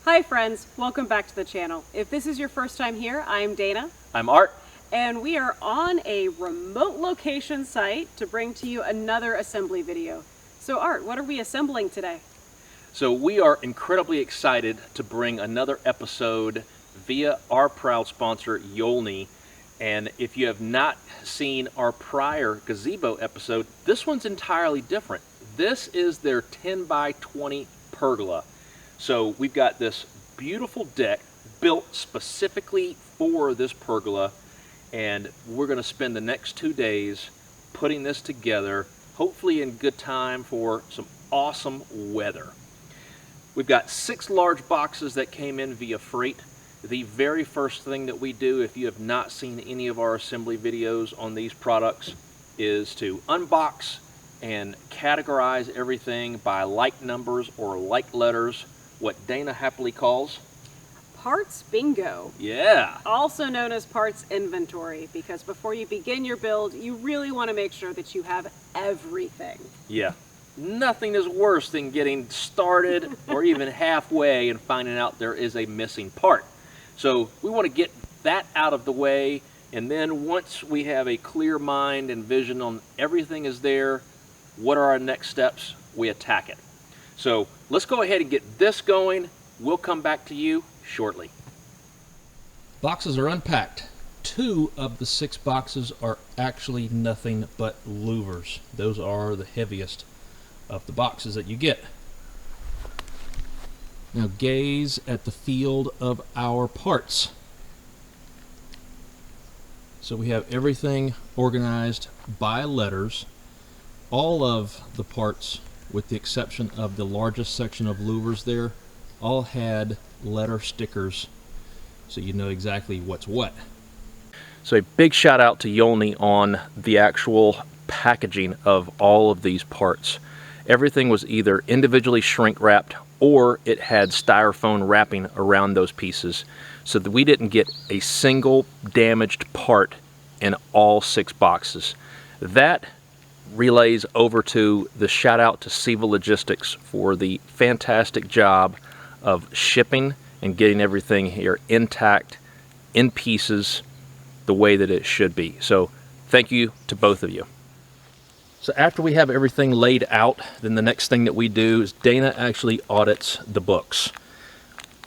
Hi friends, welcome back to the channel. If this is your first time here, I'm Dana. I'm Art. And we are on a remote location site to bring to you another assembly video. So Art, what are we assembling today? So we are incredibly excited to bring another episode via our proud sponsor, Yoleny. And if you have not seen our prior gazebo episode, this one's entirely different. This is their 10 by 20 pergola. So we've got this beautiful deck built specifically for this pergola, and we're going to spend the next 2 days putting this together, hopefully in good time for some awesome weather. We've got 6 large boxes that came in via freight. The very first thing that we do, if you have not seen any of our assembly videos on these products, is to unbox and categorize everything by like numbers or like letters, what Dana happily calls Parts bingo. Yeah. Also known as parts inventory, because before you begin your build, you really want to make sure that you have everything. Yeah. Nothing is worse than getting started or even halfway and finding out there is a missing part. So we want to get that out of the way, and then once we have a clear mind and vision on everything is there, what are our next steps? We attack it. So let's go ahead and get this going. We'll come back to you shortly. Boxes are unpacked. 2 of the 6 boxes are actually nothing but louvers. Those are the heaviest of the boxes that you get. Now gaze at the field of our parts. So we have everything organized by letters. All of the parts, with the exception of the largest section of louvers there, all had letter stickers, so you know exactly what's what. So a big shout out to Yoleny on the actual packaging of all of these parts. Everything was either individually shrink wrapped or it had styrofoam wrapping around those pieces, so that we didn't get a single damaged part in all 6 boxes. That relays over to the shout out to Siva Logistics for the fantastic job of shipping and getting everything here intact, in pieces, the way that it should be. So thank you to both of you. So after we have everything laid out, then the next thing that we do is Dana actually audits the books.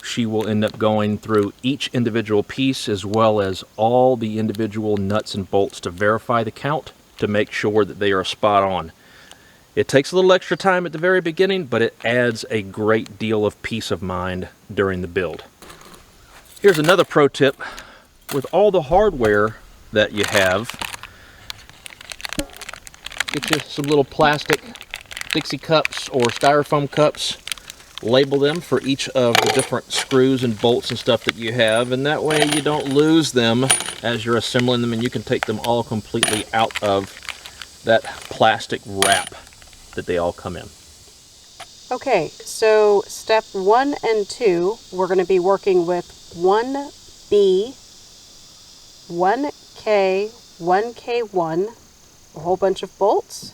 She will end up going through each individual piece as well as all the individual nuts and bolts to verify the count, to make sure that they are spot on. It takes a little extra time at the very beginning, but it adds a great deal of peace of mind during the build. Here's another pro tip. With all the hardware that you have, get you some little plastic Dixie cups or styrofoam cups, label them for each of the different screws and bolts and stuff that you have, and that way you don't lose them as you're assembling them, and you can take them all completely out of that plastic wrap that they all come in. Okay, so step 1 and 2, we're going to be working with 1B, 1K, 1K1, a whole bunch of bolts,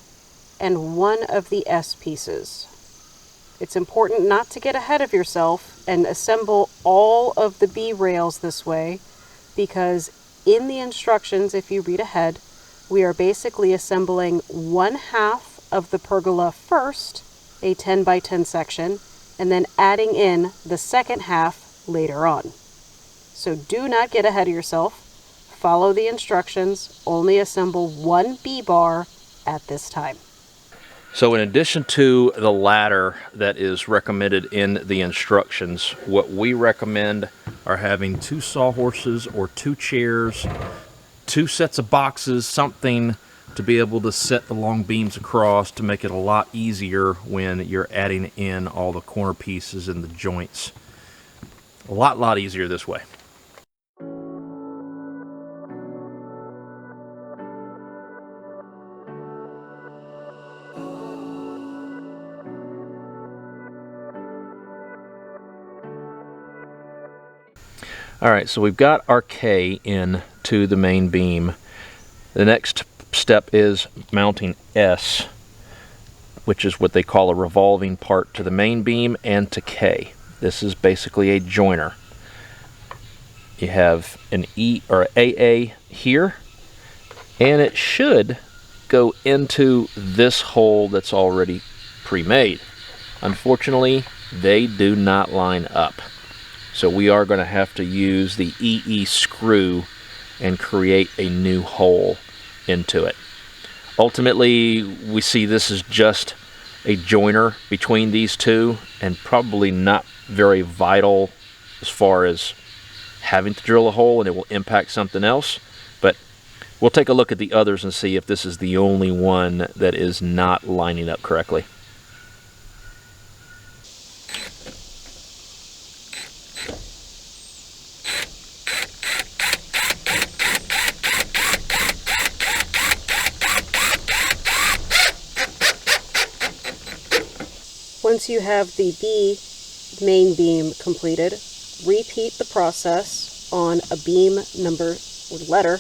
and 1 of the S pieces. It's important not to get ahead of yourself and assemble all of the B rails this way, because in the instructions, if you read ahead, we are basically assembling 1/2 of the pergola first, a 10 by 10 section, and then adding in the second half later on. So do not get ahead of yourself. Follow the instructions. Only assemble 1 B bar at this time. So in addition to the ladder that is recommended in the instructions, what we recommend are having 2 sawhorses or 2 chairs, 2 sets of boxes, something to be able to set the long beams across to make it a lot easier when you're adding in all the corner pieces and the joints. A lot easier this way. Alright, so we've got our K into the main beam. The next step is mounting S, which is what they call a revolving part to the main beam and to K. This is basically a joiner. You have an E or AA here, and it should go into this hole that's already pre-made. Unfortunately, they do not line up. So we are going to have to use the EE screw and create a new hole into it. Ultimately, we see this as just a joiner between these two, and probably not very vital as far as having to drill a hole, and it will impact something else. But we'll take a look at the others and see if this is the only one that is not lining up correctly. Once you have the B main beam completed, repeat the process on a beam number, or letter,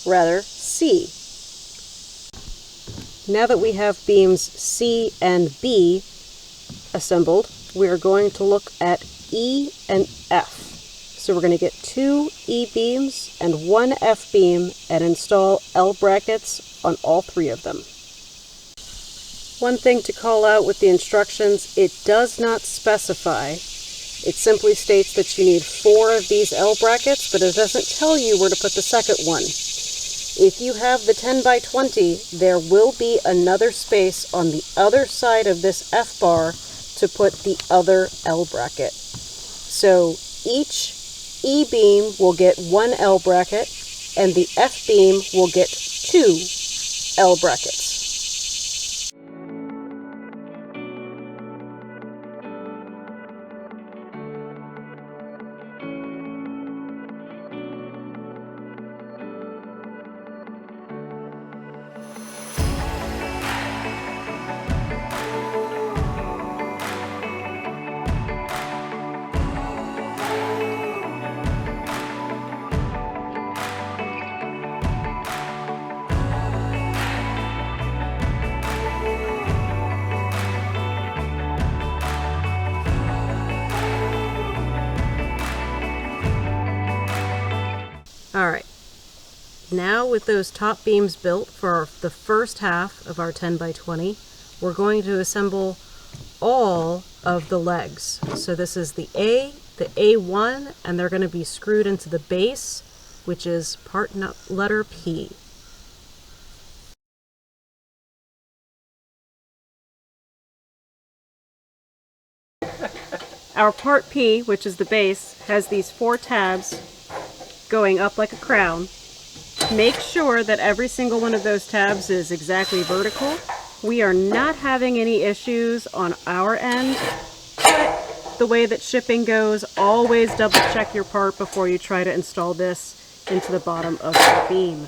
rather, C. Now that we have beams C and B assembled, we are going to look at E and F. So we're going to get 2 E beams and 1 F beam and install L brackets on all 3 of them. One thing to call out with the instructions, it does not specify. It simply states that you need 4 of these L brackets, but it doesn't tell you where to put the second one. If you have the 10 by 20, there will be another space on the other side of this F bar to put the other L bracket. So each E beam will get 1 L bracket, and the F beam will get 2 L brackets. Alright, now with those top beams built for the first half of our 10 by 20, we're going to assemble all of the legs. So this is the A1, and they're going to be screwed into the base, which is letter P. Our part P, which is the base, has these 4 tabs going up like a crown. Make sure that every single one of those tabs is exactly vertical. We are not having any issues on our end, but the way that shipping goes, always double check your part before you try to install this into the bottom of your beam.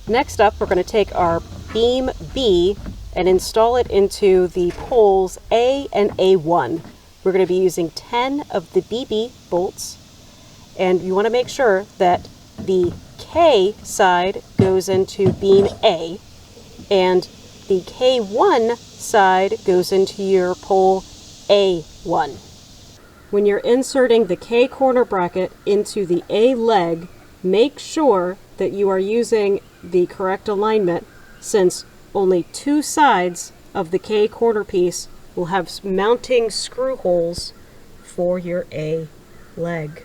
Next up, we're going to take our beam B and install it into the poles A and A1. We're going to be using 10 of the BB bolts, and you want to make sure that the K side goes into beam A, and the K1 side goes into your pole A1. When you're inserting the K corner bracket into the A leg, make sure that you are using the correct alignment, since only 2 sides of the K corner piece will have mounting screw holes for your A leg.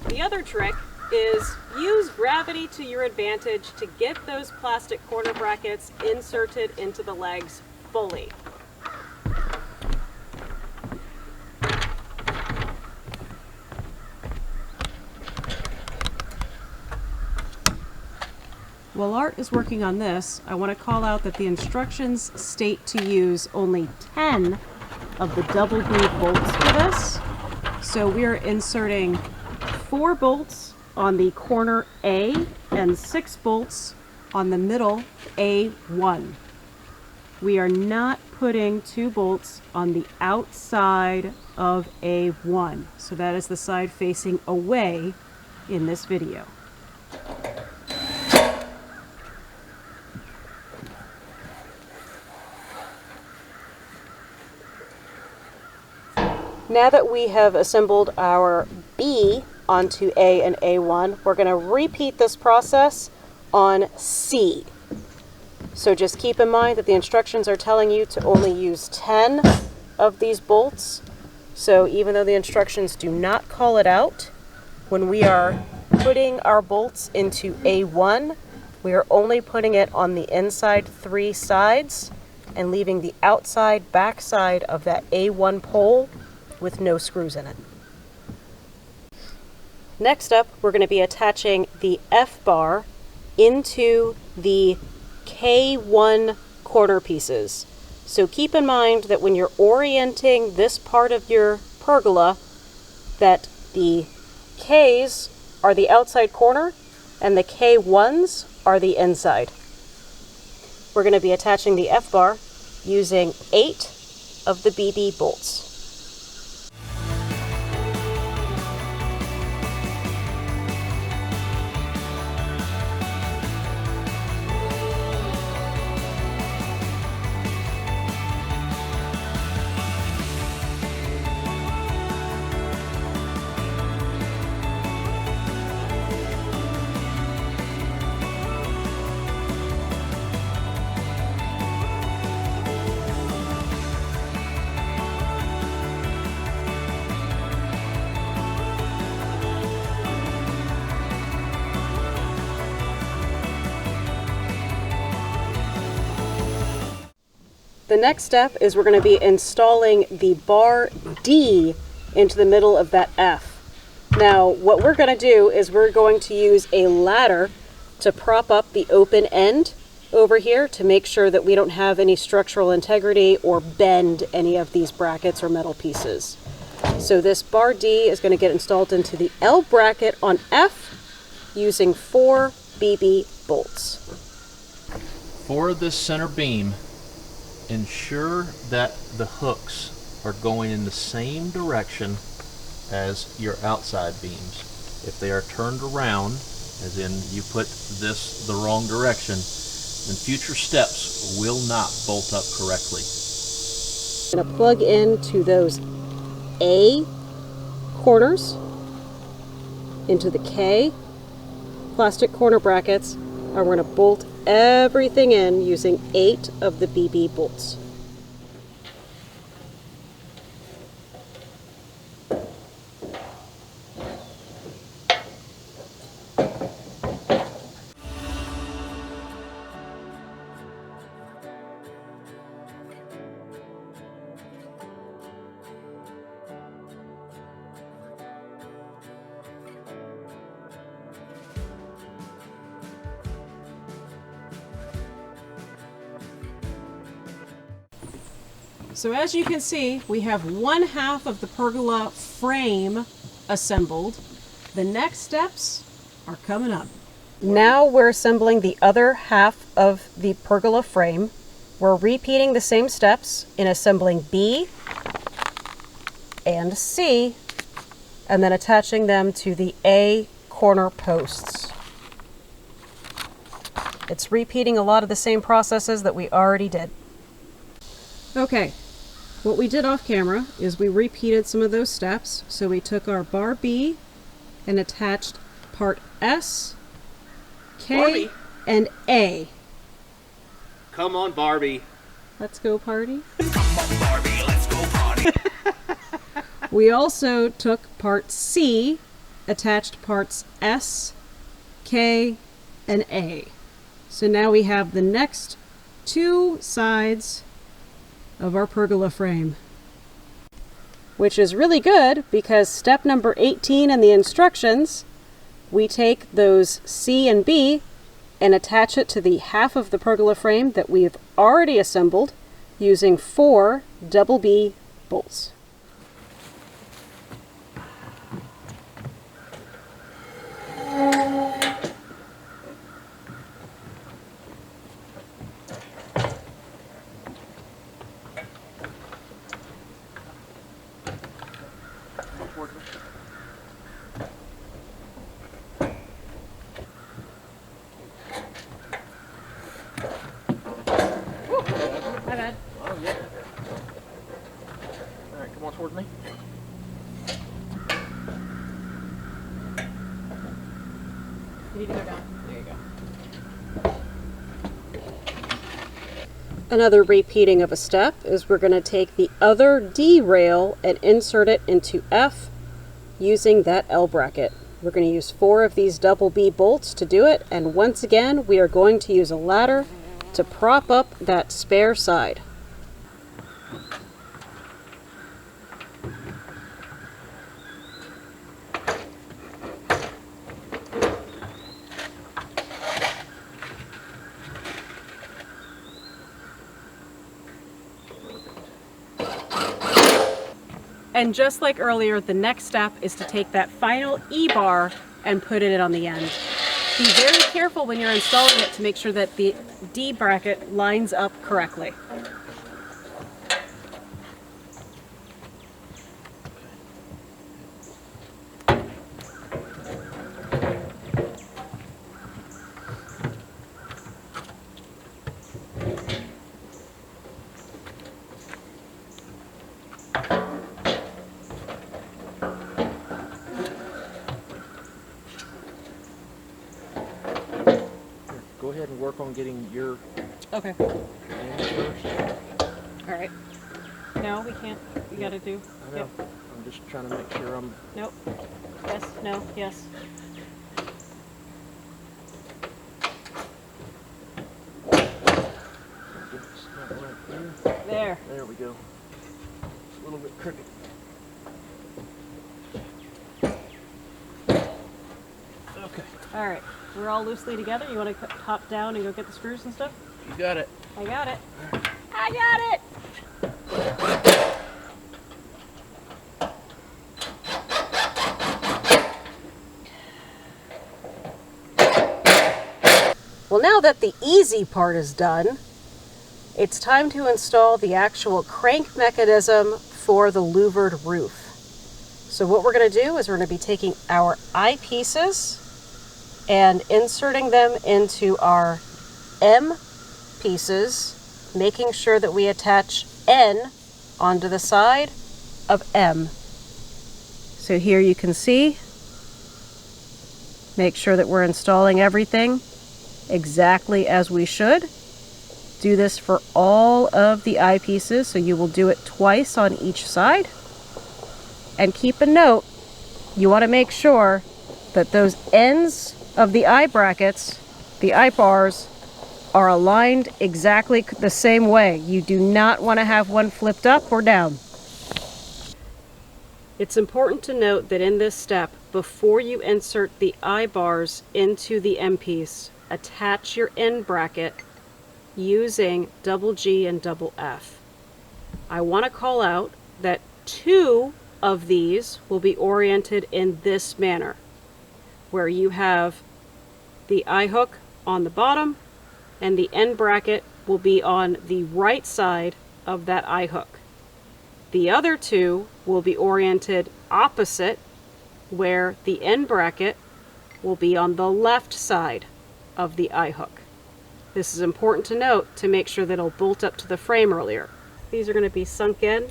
The other trick is use gravity to your advantage to get those plastic corner brackets inserted into the legs fully. while Art is working on this, I want to call out that the instructions state to use only 10 of the double groove bolts for this. So we're inserting 4 bolts on the corner A and 6 bolts on the middle A1. We are not putting 2 bolts on the outside of A1. So that is the side facing away in this video. Now that we have assembled our B onto A and A1, we're going to repeat this process on C. So just keep in mind that the instructions are telling you to only use 10 of these bolts. So even though the instructions do not call it out, when we are putting our bolts into A1, we are only putting it on the inside 3 sides and leaving the outside backside of that A1 pole with no screws in it. Next up, we're going to be attaching the F bar into the K1 corner pieces. So keep in mind that when you're orienting this part of your pergola, that the Ks are the outside corner and the K1s are the inside. We're going to be attaching the F bar using 8 of the BB bolts. The next step is we're going to be installing the bar D into the middle of that F. Now, what we're going to do is we're going to use a ladder to prop up the open end over here to make sure that we don't have any structural integrity or bend any of these brackets or metal pieces. So this bar D is going to get installed into the L bracket on F using 4 BB bolts. For this center beam, ensure that the hooks are going in the same direction as your outside beams. If they are turned around, as in you put this the wrong direction, then future steps will not bolt up correctly. I'm going to plug into those A corners, into the K plastic corner brackets, and we're going to bolt everything in using 8 of the BB bolts. So as you can see, we have 1/2 of the pergola frame assembled. The next steps are coming up. Now we're assembling the other half of the pergola frame. We're repeating the same steps in assembling B and C, and then attaching them to the A corner posts. It's repeating a lot of the same processes that we already did. Okay. What we did off camera is we repeated some of those steps. So we took our bar B and attached part S, K, Barbie. and A. Come on, Barbie. Let's go party. Come on, Barbie, let's go party. We also took part C, attached parts S, K, and A. So now we have the next 2 sides of our pergola frame, which is really good because step number 18 in the instructions, we take those C and B and attach it to the half of the pergola frame that we've already assembled using 4 double B bolts. My bad. Oh, yeah. All right, come on towards me. You need to go down. There you go. Another repeating of a step is we're going to take the other D rail and insert it into F using that L bracket. We're going to use 4 of these double B bolts to do it, and once again we are going to use a ladder to prop up that spare side. And just like earlier, the next step is to take that final E-bar and put it on the end. Be very careful when you're installing it to make sure that the D bracket lines up correctly. Go ahead and work on getting your Okay. end first. All right. No, we can't. We gotta do. I know. I'm just trying to make sure I'm. Nope. Yes. No. Yes. Just not right here. There. There we go. It's a little bit crooked. Okay. All right. We're all loosely together. You want to hop down and go get the screws and stuff? You got it. I got it. I got it. Well, now that the easy part is done, it's time to install the actual crank mechanism for the louvered roof. So what we're going to do is we're going to be taking our eyepieces and inserting them into our M pieces, making sure that we attach N onto the side of M. So here you can see, make sure that we're installing everything exactly as we should. Do this for all of the eyepieces, so you will do it twice on each side. And keep a note, you want to make sure that those ends of the eye brackets, the eye bars, are aligned exactly the same way. You do not want to have one flipped up or down. It's important to note that in this step, before you insert the eye bars into the M piece, attach your end bracket using double G and double F. I want to call out that 2 of these will be oriented in this manner, where you have the eye hook on the bottom and the end bracket will be on the right side of that eye hook. The other 2 will be oriented opposite, where the end bracket will be on the left side of the eye hook. This is important to note to make sure that it'll bolt up to the frame earlier. These are going to be sunk in,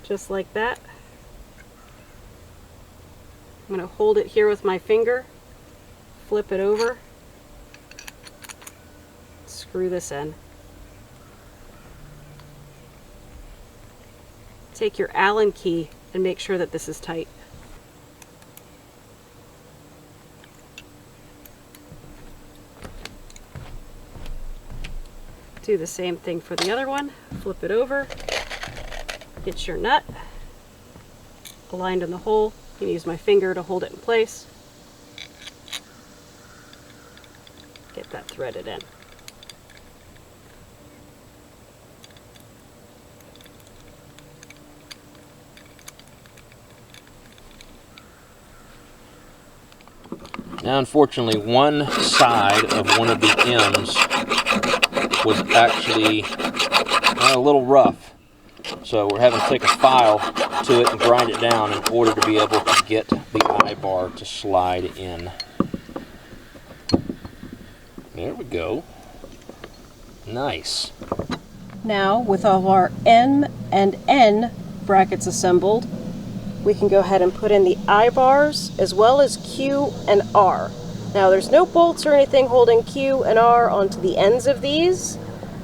just like that. I'm going to hold it here with my finger, flip it over, screw this in. Take your Allen key and make sure that this is tight. Do the same thing for the other one. Flip it over, get your nut aligned in the hole. You can use my finger to hold it in place. that threaded in. Now, unfortunately, one side of one of the M's was actually a little rough. So we're having to take a file to it and grind it down in order to be able to get the I-bar to slide in. There we go. Nice. Now, with all of our M and N brackets assembled, we can go ahead and put in the I-bars as well as Q and R. Now, there's no bolts or anything holding Q and R onto the ends of these,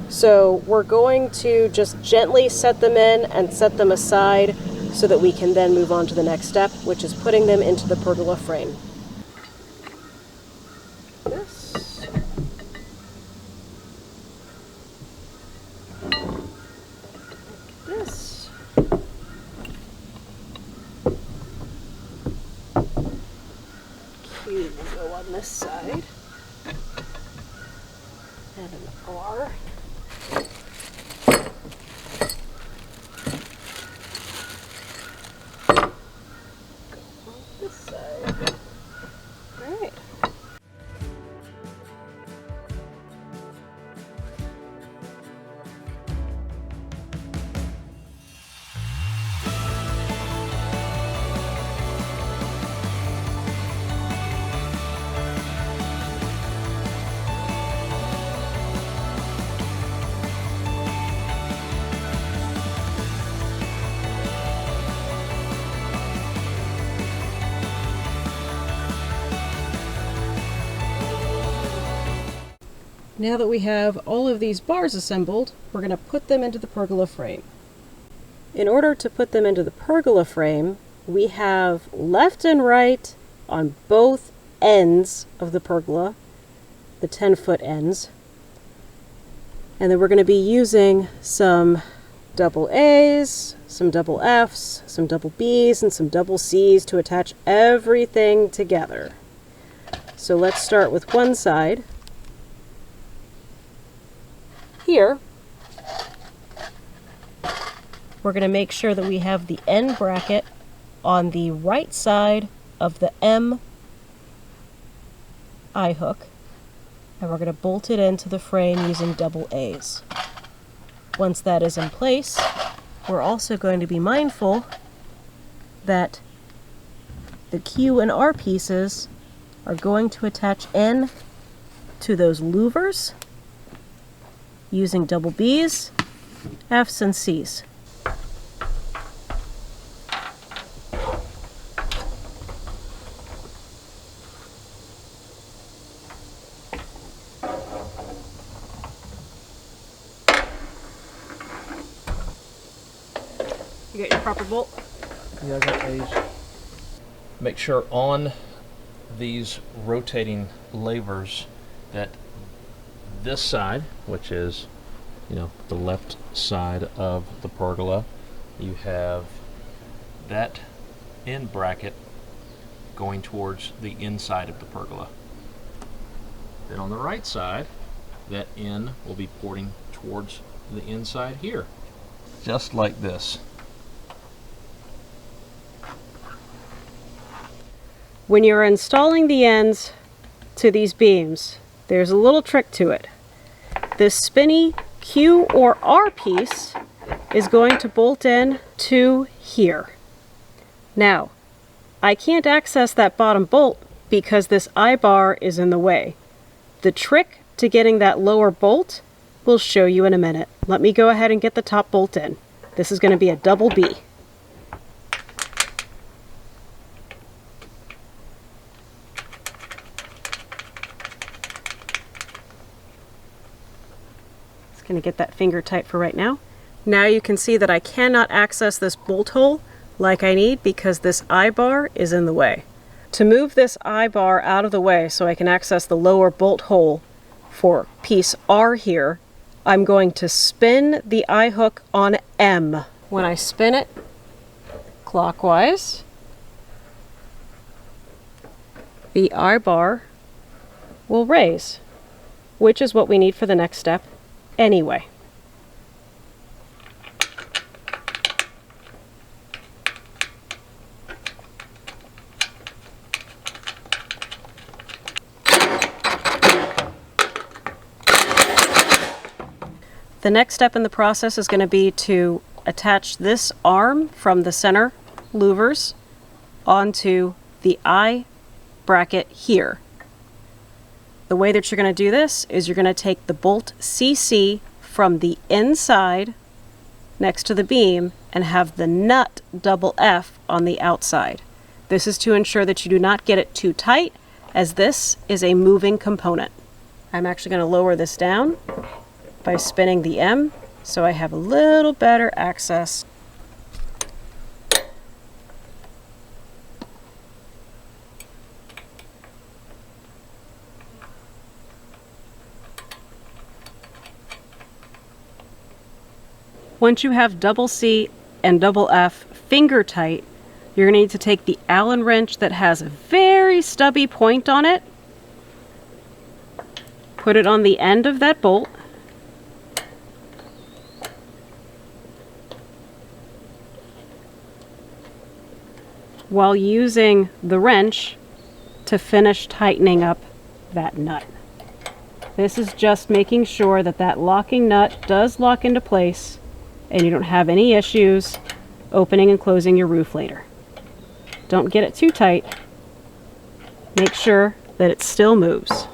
so we're going to just gently set them in and set them aside so that we can then move on to the next step, which is putting them into the pergola frame. This. This. Q will go on this side. And an R. This side. All right. Now that we have all of these bars assembled, we're going to put them into the pergola frame. In order to put them into the pergola frame, we have left and right on both ends of the pergola, the 10-foot ends. And then we're going to be using some double A's, some double F's, some double B's, and some double C's to attach everything together. So let's start with one side. Here, we're going to make sure that we have the end bracket on the right side of the M eye hook, and we're going to bolt it into the frame using double A's. Once that is in place, we're also going to be mindful that the Q and R pieces are going to attach in to those louvers using double B's, F's, and C's. You got your proper bolt? Yeah, I got A's. Make sure on these rotating levers that this side, which is, the left side of the pergola, you have that end bracket going towards the inside of the pergola. Then on the right side, that end will be porting towards the inside here. Just like this. When you're installing the ends to these beams, there's a little trick to it. This spinny Q or R piece is going to bolt in to here. Now, I can't access that bottom bolt because this I-bar is in the way. The trick to getting that lower bolt we'll show you in a minute. Let me go ahead and get the top bolt in. This is going to be a double B. Going to get that finger tight for right now. Now you can see that I cannot access this bolt hole like I need because this I-bar is in the way. To move this I-bar out of the way so I can access the lower bolt hole for piece R here, I'm going to spin the I-hook on M. When I spin it clockwise, the I-bar will raise. which is what we need for the next step anyway. The next step in the process is going to be to attach this arm from the center louvers onto the eye bracket here. The way that you're going to do this is you're going to take the bolt CC from the inside next to the beam and have the nut double F on the outside. This is to ensure that you do not get it too tight, as this is a moving component. I'm actually going to lower this down by spinning the M so I have a little better access. Once you have double C and double F finger tight, you're going to need to take the Allen wrench that has a very stubby point on it, put it on the end of that bolt, while using the wrench to finish tightening up that nut. This is just making sure that that locking nut does lock into place and you don't have any issues opening and closing your roof later. Don't get it too tight. Make sure that it still moves.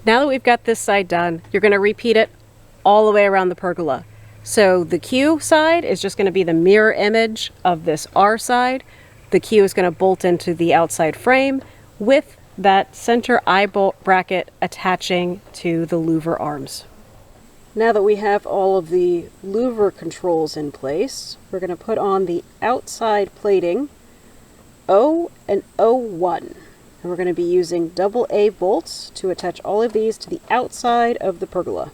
Now that we've got this side done, you're going to repeat it all the way around the pergola. So the Q side is just going to be the mirror image of this R side. The Q is going to bolt into the outside frame with that center eye bolt bracket attaching to the louver arms. Now that we have all of the louver controls in place, we're going to put on the outside plating O and O1. And we're going to be using double A bolts to attach all of these to the outside of the pergola.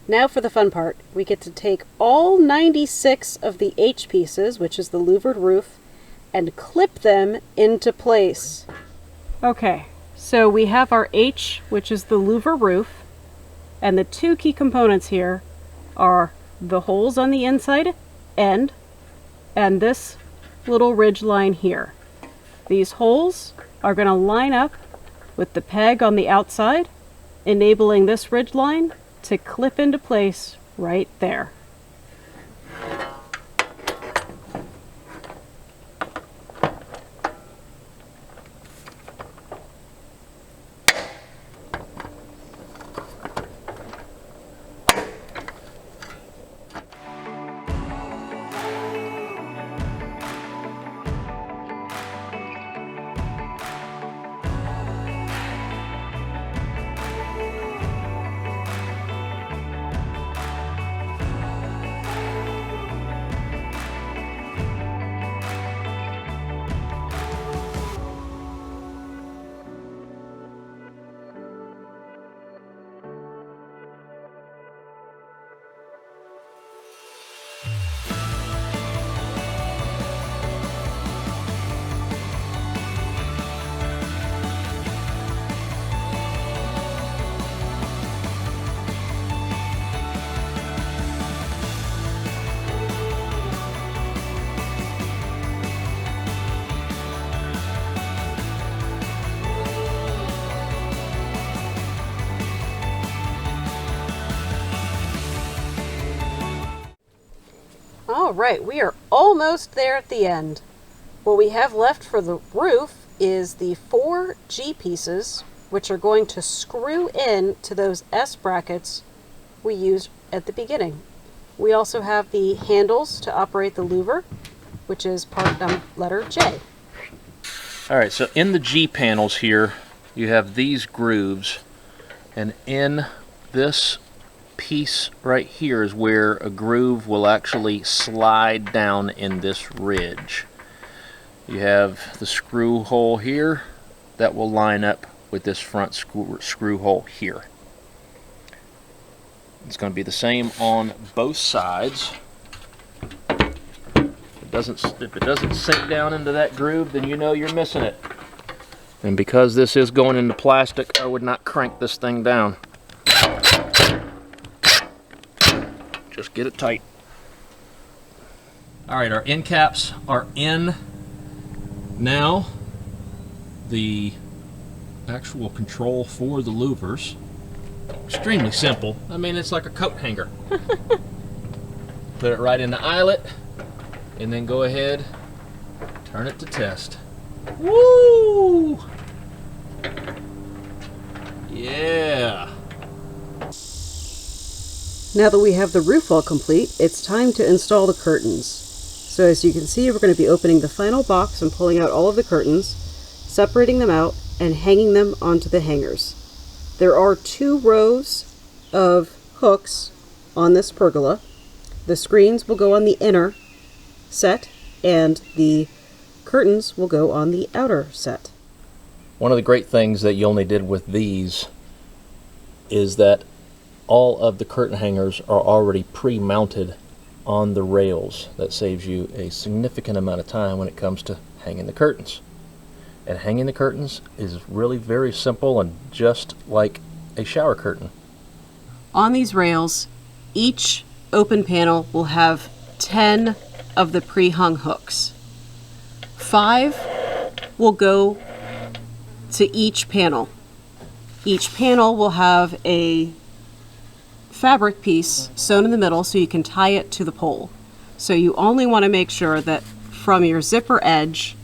Now for the fun part. We get to take all 96 of the H pieces, which is the louvered roof, and clip them into place. Okay, so we have our H, which is the louver roof, and the two key components here are the holes on the inside end and this little ridge line here. These holes are going to line up with the peg on the outside, enabling this ridge line to clip into place right there. All right, we are almost there at the end. What we have left for the roof is the 4 G pieces, which are going to screw in to those S brackets we used at the beginning. We also have the handles to operate the louver, which is part letter J. All right, so in the G panels here, you have these grooves, and in this piece right here is where a groove will actually slide down in this ridge. You have the screw hole here that will line up with this front screw hole here. It's going to be the same on both sides. If it doesn't sink down into that groove, then you know you're missing it. And because this is going into plastic, I would not crank this thing down. Just get it tight. All right, our end caps are in now. The actual control for the louvers, extremely simple. I mean, it's like a coat hanger. Put it right in the eyelet, and then go ahead, turn it to test. Woo! Yeah. Now that we have the roof all complete, it's time to install the curtains. So as you can see, we're going to be opening the final box and pulling out all of the curtains, separating them out, and hanging them onto the hangers. There are 2 rows of hooks on this pergola. The screens will go on the inner set, and the curtains will go on the outer set. One of the great things that Yoleny did with these is that all of the curtain hangers are already pre-mounted on the rails. That saves you a significant amount of time when it comes to hanging the curtains. And hanging the curtains is really very simple and just like a shower curtain. On these rails, each open panel will have 10 of the pre-hung hooks. 5 will go to each panel. Each panel will have a fabric piece sewn in the middle so you can tie it to the pole. So you only want to make sure that from your zipper edge,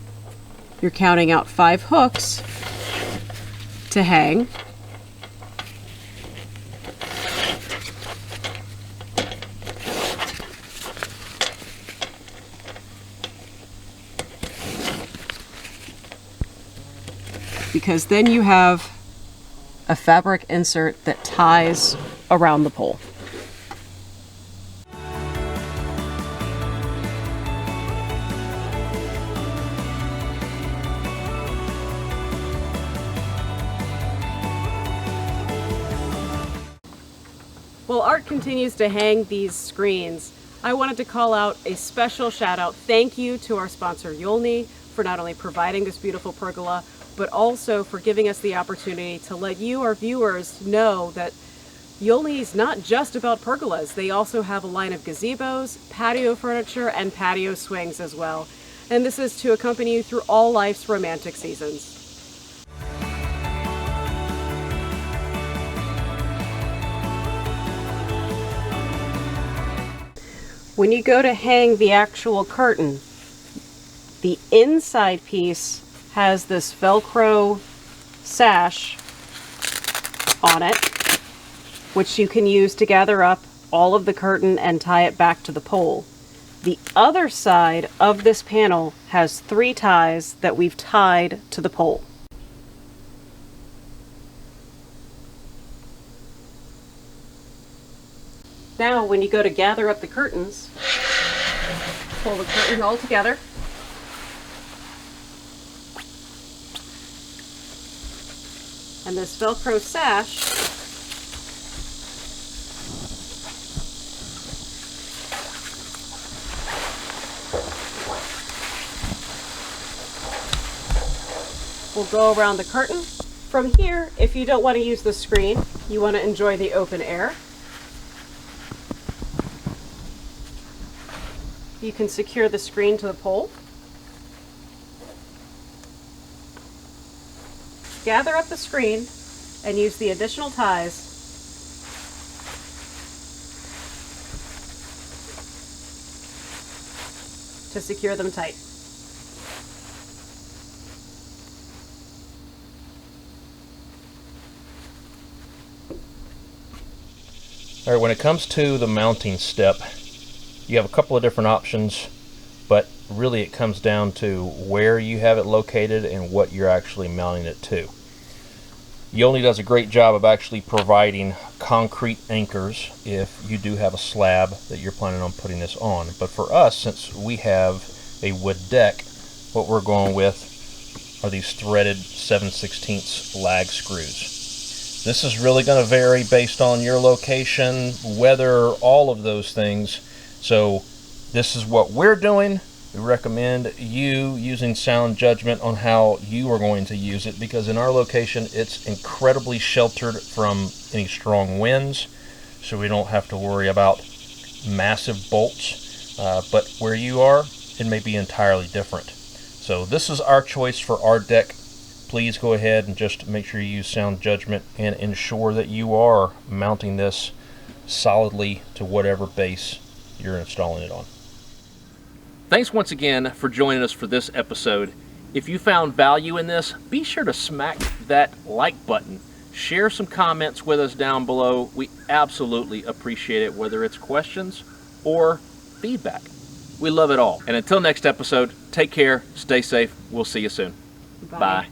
you're counting out 5 hooks to hang. Because then you have a fabric insert that ties around the pole. While Art continues to hang these screens, I wanted to call out a special shout out thank you to our sponsor Yoleny for not only providing this beautiful pergola, but also for giving us the opportunity to let you, our viewers, know that Yoleny is not just about pergolas. They also have a line of gazebos, patio furniture, and patio swings as well. And this is to accompany you through all life's romantic seasons. When you go to hang the actual curtain, the inside piece has this Velcro sash on it, which you can use to gather up all of the curtain and tie it back to the pole. The other side of this panel has 3 ties that we've tied to the pole. Now, when you go to gather up the curtains, pull the curtain all together. And this Velcro sash will go around the curtain. From here, if you don't want to use the screen, you want to enjoy the open air, you can secure the screen to the pole. Gather up the screen and use the additional ties to secure them tight. All right, when it comes to the mounting step, you have a couple of different options, but really it comes down to where you have it located and what you're actually mounting it to. Yoleny does a great job of actually providing concrete anchors if you do have a slab that you're planning on putting this on. But for us, since we have a wood deck, what we're going with are these threaded 7/16 lag screws. This is really going to vary based on your location, weather, all of those things. So this is what we're doing. We recommend you using sound judgment on how you are going to use it, because in our location it's incredibly sheltered from any strong winds, so we don't have to worry about massive bolts. But where you are, it may be entirely different. So this is our choice for our deck. Please go ahead and just make sure you use sound judgment and ensure that you are mounting this solidly to whatever base you're installing it on. Thanks once again for joining us for this episode. If you found value in this, be sure to smack that like button. Share some comments with us down below. We absolutely appreciate it, whether it's questions or feedback. We love it all. And until next episode, take care, stay safe. We'll see you soon. Bye.